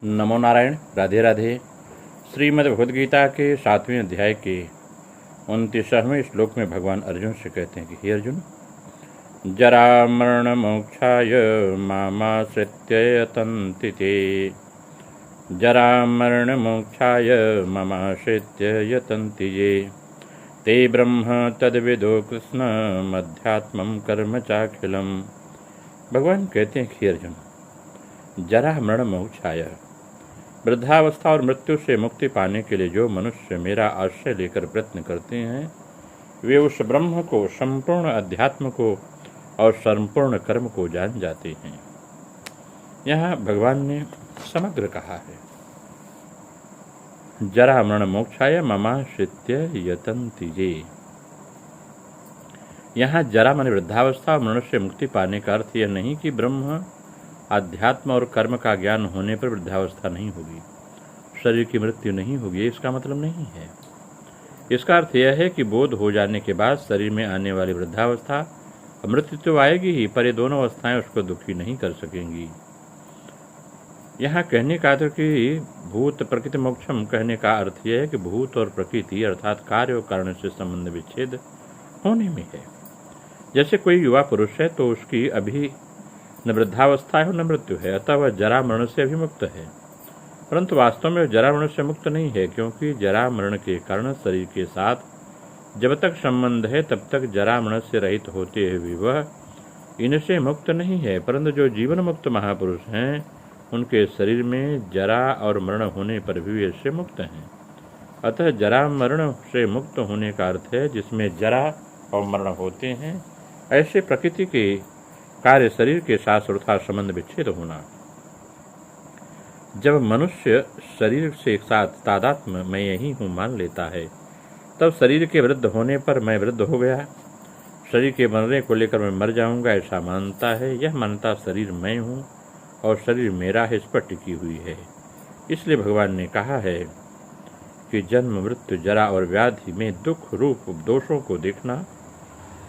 नमो नारायण। राधे राधे। श्रीमद् भगवद गीता के 7वें अध्याय के 29वें श्लोक में भगवान अर्जुन से कहते हैं कि हे अर्जुन, जरा मरण मोक्षाय मामाश्रित्य यतन्ति ते। जरा मरण मोक्षाय ममाश्रित्य यतन्ति ये। ते ब्रह्म तद्विदो कृष्ण मध्यात्मं कर्म चाखिलम्। भगवान कहते हैं कि अर्जुन, जरा मरण मोक्षाय, वृद्धावस्था और मृत्यु से मुक्ति पाने के लिए जो मनुष्य मेरा आश्रय लेकर प्रयत्न करते हैं, वे उस ब्रह्म को, संपूर्ण अध्यात्म को और संपूर्ण कर्म को जान जाते हैं। यहाँ भगवान ने समग्र कहा है, जरा मरण मोक्षाय ममाश्रित्य यतन्ति ये। यहाँ जरा माने वृद्धावस्था और मनुष्य मुक्ति पाने का अर्थ यह नहीं कि ब्रह्म, आध्यात्म और कर्म का ज्ञान होने पर वृद्धावस्था नहीं होगी, शरीर की मृत्यु नहीं होगी, इसका मतलब नहीं है। इसका अर्थ यह है कि बोध हो जाने के बाद शरीर में आने वाली वृद्धावस्था, मृत्यु तो आएगी ही, पर ये दोनों अवस्थाएं उसको दुखी नहीं कर सकेंगी। यहाँ कहने का अर्थ कि भूत प्रकृति मोक्षम कहने का अर्थ यह है कि भूत और प्रकृति अर्थात कार्य और कारण से संबंध विच्छेद होने में है। जैसे कोई युवा पुरुष है तो उसकी अभी न वृद्धावस्था है और न मृत्यु है, अतः वह जरा मरण से अभिमुक्त है, परंतु वास्तव में वह जरा मरण से मुक्त नहीं है, क्योंकि जरा मरण के कारण शरीर के साथ जब तक संबंध है तब तक जरा मरण से रहित होते हुए वह इनसे मुक्त नहीं है। परंतु जो जीवन मुक्त महापुरुष हैं, उनके शरीर में जरा और मरण होने पर भी वे इससे मुक्त हैं। अतः जरा मरण से मुक्त होने का अर्थ है जिसमें जरा और मरण होते हैं, ऐसे प्रकृति के कार्य शरीर के साथ सर्वथा संबंध विच्छेद होना। जब मनुष्य शरीर से एक साथ तादात्म्य मैं यही हूँ मान लेता है, तब शरीर के वृद्ध होने पर मैं वृद्ध हो गया, शरीर के मरने को लेकर मैं मर जाऊंगा ऐसा मानता है। यह मानता शरीर मैं हूँ और शरीर मेरा है, इस पर टिकी हुई है। इसलिए भगवान ने कहा है कि जन्म, मृत्यु, जरा और व्याधि में दुख रूप दोषों को देखना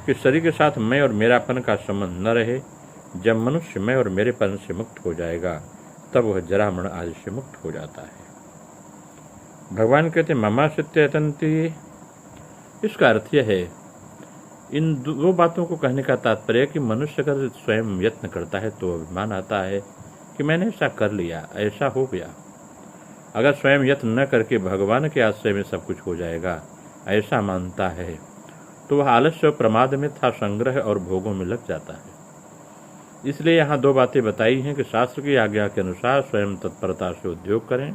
कि शरीर के साथ मैं और मेरापन का संबंध न रहे। जब मनुष्य मैं और मेरेपन से मुक्त हो जाएगा, तब वह जरा मरण आदि से मुक्त हो जाता है। भगवान कहते ममाश्रित्य यतन्ति। इसका अर्थ यह है, इन दो बातों को कहने का तात्पर्य कि मनुष्य अगर स्वयं यत्न करता है तो अभिमान आता है कि मैंने ऐसा कर लिया, ऐसा हो गया। अगर स्वयं यत्न न करके भगवान के आश्रय में सब कुछ हो जाएगा ऐसा मानता है, तो वह आलस्य और प्रमाद में था संग्रह और भोगों में लग जाता है। इसलिए यहाँ दो बातें बताई हैं कि शास्त्र की आज्ञा के अनुसार स्वयं तत्परता से उद्योग करें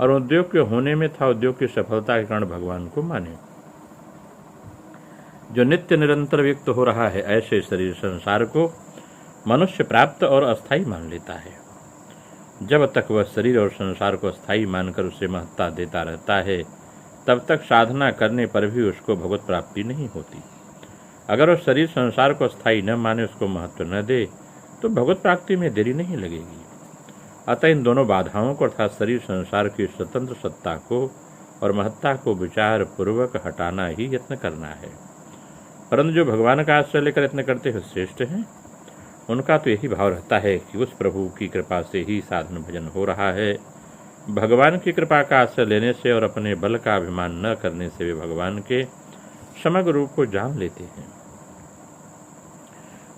और उद्योग के होने में था उद्योग की सफलता के कारण भगवान को माने। जो नित्य निरंतर व्यक्त हो रहा है, ऐसे शरीर संसार को मनुष्य प्राप्त और अस्थायी मान लेता है। जब तक वह शरीर और संसार को अस्थायी मानकर उसे महत्ता देता रहता है, तब तक साधना करने पर भी उसको भगवत प्राप्ति नहीं होती। अगर वह शरीर संसार को अस्थायी न माने, उसको महत्व न दे, तो भगवत प्राप्ति में देरी नहीं लगेगी। अतः इन दोनों बाधाओं को अर्थात शरीर संसार की स्वतंत्र सत्ता को और महत्ता को विचार पूर्वक हटाना ही यत्न करना है। परंतु जो भगवान का आश्रय लेकर यत्न करते हुए श्रेष्ठ हैं, उनका तो यही भाव रहता है कि उस प्रभु की कृपा से ही साधन भजन हो रहा है। भगवान की कृपा का आश्रय लेने से और अपने बल का अभिमान न करने से वे भगवान के समग्र रूप को जान लेते हैं।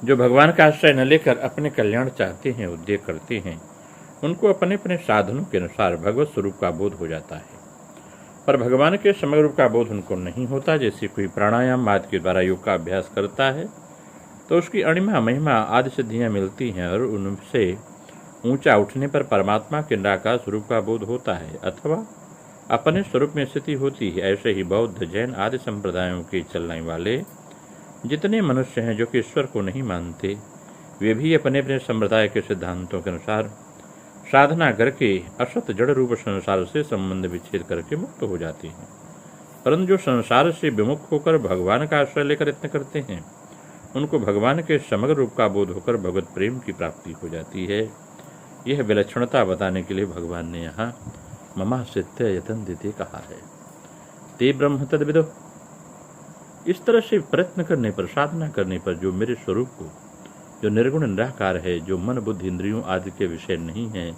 जो भगवान का आश्रय न लेकर अपने कल्याण चाहते हैं, उद्योग करते हैं, उनको अपने अपने साधनों के अनुसार भगवत स्वरूप का बोध हो जाता है, पर भगवान के समग्र रूप का बोध उनको नहीं होता। जैसे कोई प्राणायाम आदि के द्वारा योग का अभ्यास करता है तो उसकी अणिमा महिमा आदि सिद्धियाँ मिलती हैं और उनसे ऊंचा उठने पर परमात्मा के निराकार स्वरूप का बोध होता है अथवा अपने स्वरूप में स्थिति होती है। ऐसे ही बौद्ध, जैन आदि संप्रदायों के चलने वाले जितने मनुष्य हैं जो कि ईश्वर को नहीं मानते, वे भी अपने अपने संप्रदाय के सिद्धांतों के अनुसार साधना करके असत जड़ रूप संसार से संबंध विच्छेद करके मुक्त हो जाते हैं। परंतु जो संसार से विमुख होकर भगवान का आश्रय लेकर यत्न करते हैं, उनको भगवान के समग्र रूप का बोध होकर भगवत प्रेम की प्राप्ति हो जाती है। यह विलक्षणता बताने के लिए भगवान ने यहाँ ममाश्रित्य यतन्ति कहा है। ते ब्रह्म तद्विदो। इस तरह से प्रयत्न करने पर, साधना करने पर जो मेरे स्वरूप को, जो निर्गुण निराकार है, जो मन बुद्धि इंद्रियों आदि के विषय नहीं है,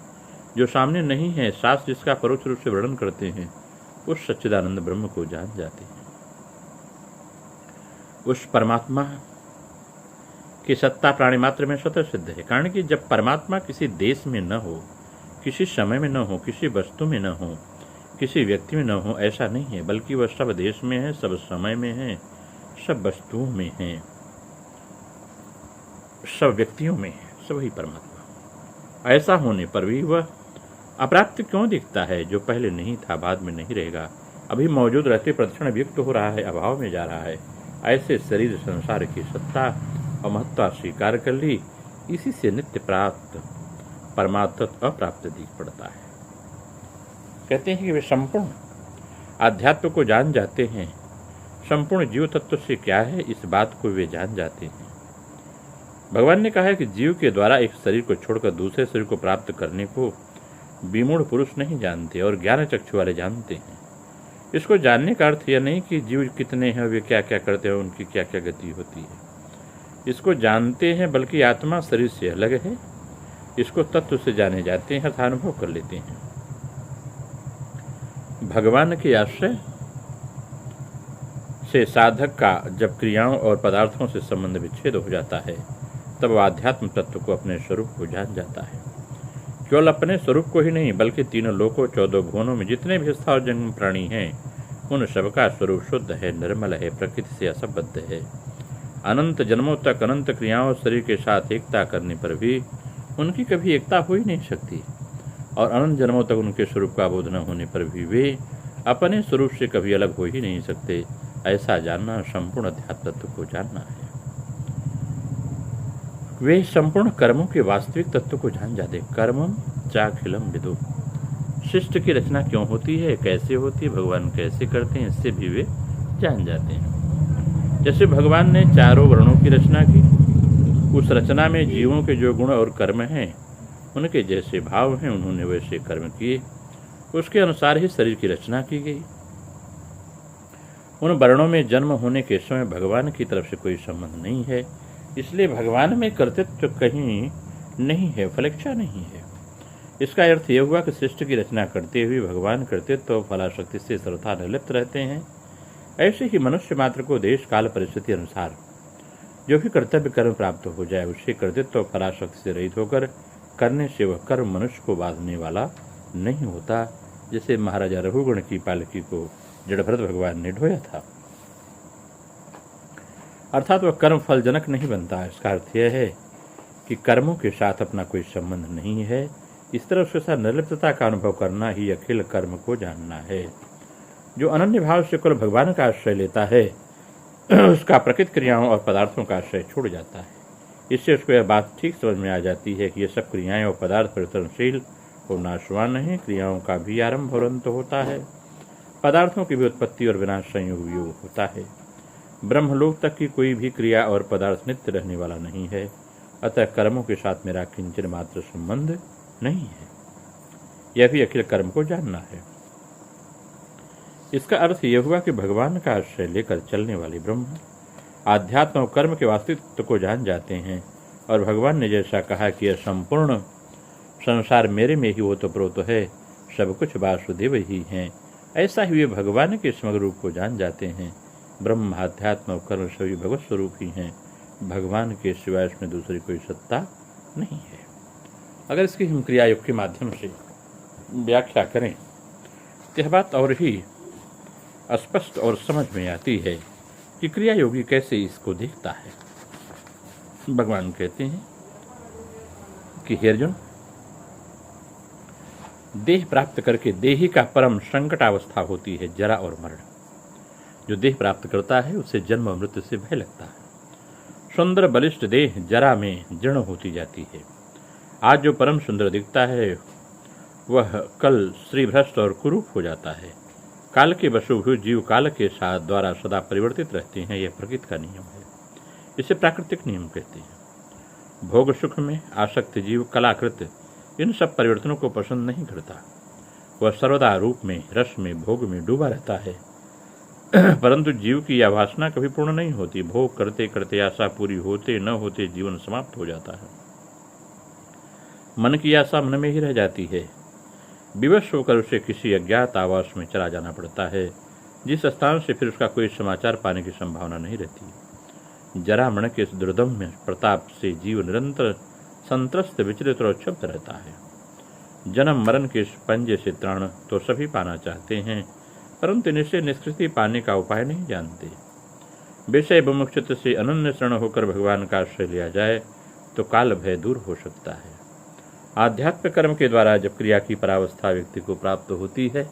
जो सामने नहीं है, शास्त्र जिसका परोक्ष रूप से वर्णन करते हैं, उस सच्चिदानंद ब्रह्म को जान जाते हैं। उस परमात्मा की सत्ता प्राणी मात्र में स्वतः सिद्ध है। कारण कि जब परमात्मा किसी देश में न हो, किसी समय में न हो, किसी वस्तु में न हो, किसी व्यक्ति में न हो, ऐसा नहीं है, बल्कि वह सब देश में है, सब समय में है, सब वस्तुओं में है, सब व्यक्तियों में है, सब ही परमात्मा। ऐसा होने पर भी वह अप्राप्त क्यों दिखता है? जो पहले नहीं था, बाद में नहीं रहेगा, अभी मौजूद रहते प्रतिक्षण वियुक्त हो रहा है, अभाव में जा रहा है। ऐसे शरीर संसार की सत्ता और महत्ता स्वीकार कर ली, इसी से नित्य प्राप्त परमात्म अप्राप्त दिख पड़ता है। कहते हैं कि वे संपूर्ण आध्यात्म को जान जाते हैं। संपूर्ण जीव तत्व से क्या है, इस बात को वे जान जाते हैं। भगवान ने कहा है कि जीव के द्वारा एक शरीर को छोड़कर दूसरे शरीर को प्राप्त करने को विमूढ़ पुरुष नहीं जानते और ज्ञान चक्षु वाले जानते हैं। इसको जानने का अर्थ यह नहीं कि जीव कितने हैं, वे क्या क्या करते हैं, उनकी क्या क्या गति होती है, इसको जानते हैं, बल्कि आत्मा शरीर से अलग है, इसको तत्व से जाने जाते हैं अर्थात अनुभव कर लेते हैं। भगवान के आश्रय से साधक का जब क्रियाओं और पदार्थों से संबंध विच्छेद हो जाता है, तब वह आध्यात्म तत्व को अपने स्वरूप को जान जाता है। केवल अपने स्वरूप को ही नहीं, बल्कि तीनों लोकों 14 भुवनों में जितने भी स्था और जन्म प्राणी हैं, उन सबका स्वरूप शुद्ध है, निर्मल है, प्रकृति से असंबद्ध है। अनंत जन्मों तक अनंत क्रियाओं शरीर के साथ एकता करने पर भी उनकी कभी एकता हो ही नहीं सकती, और अनंत जन्मों तक उनके स्वरूप का बोध न होने पर भी वे अपने स्वरूप से कभी अलग हो ही नहीं सकते। ऐसा जानना संपूर्ण अध्यात्म तत्व को जानना है। वे संपूर्ण कर्मों के वास्तविक तत्व को जान जाते। कर्मम चाखिलम विदु। सृष्टि की रचना क्यों होती है, कैसे होती है, भगवान कैसे करते हैं, इससे भी वे जान जाते हैं। जैसे भगवान ने चारों वर्णों की रचना की, उस रचना में जीवों के जो गुण और कर्म हैं, उनके जैसे भाव हैं, उन्होंने वैसे कर्म किए, उसके अनुसार ही शरीर की रचना की गई। उन वर्णों में जन्म होने के समय भगवान की तरफ से कोई संबंध नहीं है, इसलिए भगवान में कर्तृत्व कहीं नहीं है, फलेच्छा नहीं है। इसका अर्थ यह हुआ कि सृष्टि की रचना करते हुए भगवान कर्तृत्व और फलाशक्ति से सर्वथा निर्लिप्त रहते हैं। ऐसे ही मनुष्य मात्र को देश काल परिस्थिति अनुसार जो भी कर्तव्य कर्म प्राप्त हो जाए, उससे कर्तृत्व और फलाशक्ति से रहित होकर करने से वह कर्म मनुष्य को बांधने वाला नहीं होता। जैसे महाराजा रघुगण की पालकी को जड़भरत भगवान ने ढोया था, अर्थात वह कर्म फलजनक नहीं बनता। इसका अर्थ यह है कि कर्मों के साथ अपना कोई संबंध नहीं है। इस तरह उसके साथ निर्लिप्तता का अनुभव करना ही अखिल कर्म को जानना है। जो अनन्य भाव से कुल भगवान का आश्रय लेता है, उसका प्रकृति क्रियाओं और पदार्थों का आश्रय छूट जाता है। इससे उसको यह बात ठीक समझ में आ जाती है कि ये सब क्रियाएं और पदार्थ परिवर्तनशील और नाशवान नहीं, क्रियाओं का भी आरंभ और अंत होता है, पदार्थों की भी उत्पत्ति और विनाश संयोग वियोग होता है। ब्रह्मलोक तक की कोई भी क्रिया और पदार्थ नित्य रहने वाला नहीं है, अतः कर्मों के साथ मेरा किंचन मात्र संबंध नहीं है। यह भी अखिल कर्म को जानना है। इसका अर्थ यह हुआ कि भगवान का आश्रय लेकर चलने वाले ब्रह्म आध्यात्म और कर्म के वास्तविकत्व को जान जाते हैं, और भगवान ने जैसा कहा कि यह संपूर्ण संसार मेरे में ही ओतप्रोत है, सब कुछ वासुदेव ही हैं, ऐसा ही वे भगवान के समग्र रूप को जान जाते हैं। ब्रह्म आध्यात्म और कर्म सभी भगवत स्वरूप ही हैं, भगवान के सिवाय इसमें दूसरी कोई सत्ता नहीं है। अगर इसकी हम क्रिया योग के माध्यम से व्याख्या करें तो यह बात और ही स्पष्ट और समझ में आती है कि क्रिया योगी कैसे इसको देखता है। भगवान कहते हैं कि हे अर्जुन, देह प्राप्त करके देही का परम संकटावस्था होती है जरा और मरण। जो देह प्राप्त करता है उसे जन्म और मृत्यु से भय लगता है। सुंदर बलिष्ठ देह जरा में जीर्ण होती जाती है। आज जो परम सुंदर दिखता है वह कल श्रीभ्रष्ट और कुरूप हो जाता है। काल के वशुभूत जीव काल के साथ द्वारा सदा परिवर्तित रहते हैं, यह प्रकृति का नियम है। इसे प्राकृतिक नियम कहते हैं। भोग सुख में आसक्त जीव कलाकृत इन सब परिवर्तनों को पसंद नहीं करता। वह सर्वदा रूप में, रस में, भोग में डूबा रहता है। परंतु जीव की यह वासना कभी पूर्ण नहीं होती। भोग करते करते आशा पूरी होते न होते जीवन समाप्त हो जाता है। मन की आशा मन में ही रह जाती है। विवश होकर उसे किसी अज्ञात आवास में चला जाना पड़ता है, जिस स्थान से फिर उसका कोई समाचार पाने की संभावना नहीं रहती। जरामरण के इस दुर्दम्य प्रताप से जीव निरंतर संत्रस्त, विचलित और क्षुब्ध रहता है। जन्म मरण के इस पंजे से त्राण तो सभी पाना चाहते हैं, परंतु निश्चय निष्कृति पाने का उपाय नहीं जानते। विषय विमुक्षित से अनन्य शरण होकर भगवान का आश्रय लिया जाए तो काल भय दूर हो सकता है। आध्यात्म कर्म के द्वारा जब क्रिया की परावस्था व्यक्ति को प्राप्त होती है,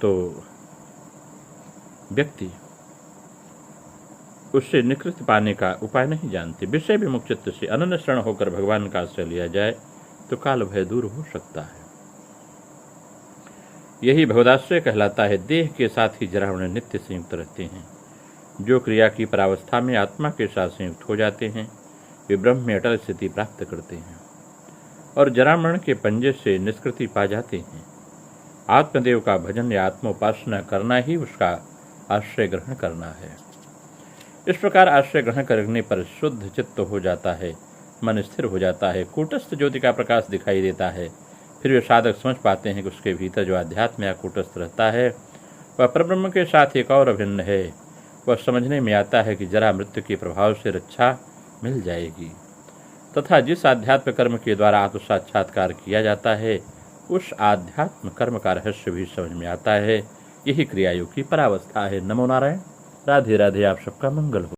तो व्यक्ति उससे निकृष्ट पाने का उपाय नहीं जानते। विषय विमुक्षित से अनन्य शरण होकर भगवान का आश्रय लिया जाए तो काल भय दूर हो सकता है। यही भगवदाश्रय कहलाता है। देह के साथ ही जरामरण नित्य संयुक्त रहते हैं। जो क्रिया की परावस्था में आत्मा के साथ संयुक्त हो जाते हैं, वे ब्रह्म में अटल स्थिति प्राप्त करते हैं और जरामरण के पंजे से निष्कृति पा जाते हैं। आत्मदेव का भजन या आत्मोपासना करना ही उसका आश्रय ग्रहण करना है। इस प्रकार आश्रय ग्रहण करने पर शुद्ध चित्त हो जाता है, मन स्थिर हो जाता है, कूटस्थ ज्योति का प्रकाश दिखाई देता है। फिर वे साधक समझ पाते हैं कि उसके भीतर जो आध्यात्म या कूटस्थ रहता है वह परब्रह्म के साथ एक और अभिन्न है। वह समझने में आता है कि जरा मृत्यु के प्रभाव से रक्षा मिल जाएगी, तथा जिस आध्यात्म कर्म के द्वारा आत्म साक्षात्कार किया जाता है, उस आध्यात्म कर्म का रहस्य भी समझ में आता है। यही क्रियायोग की परावस्था है। नमो नारायण। राधे राधे। आप सबका मंगल हो।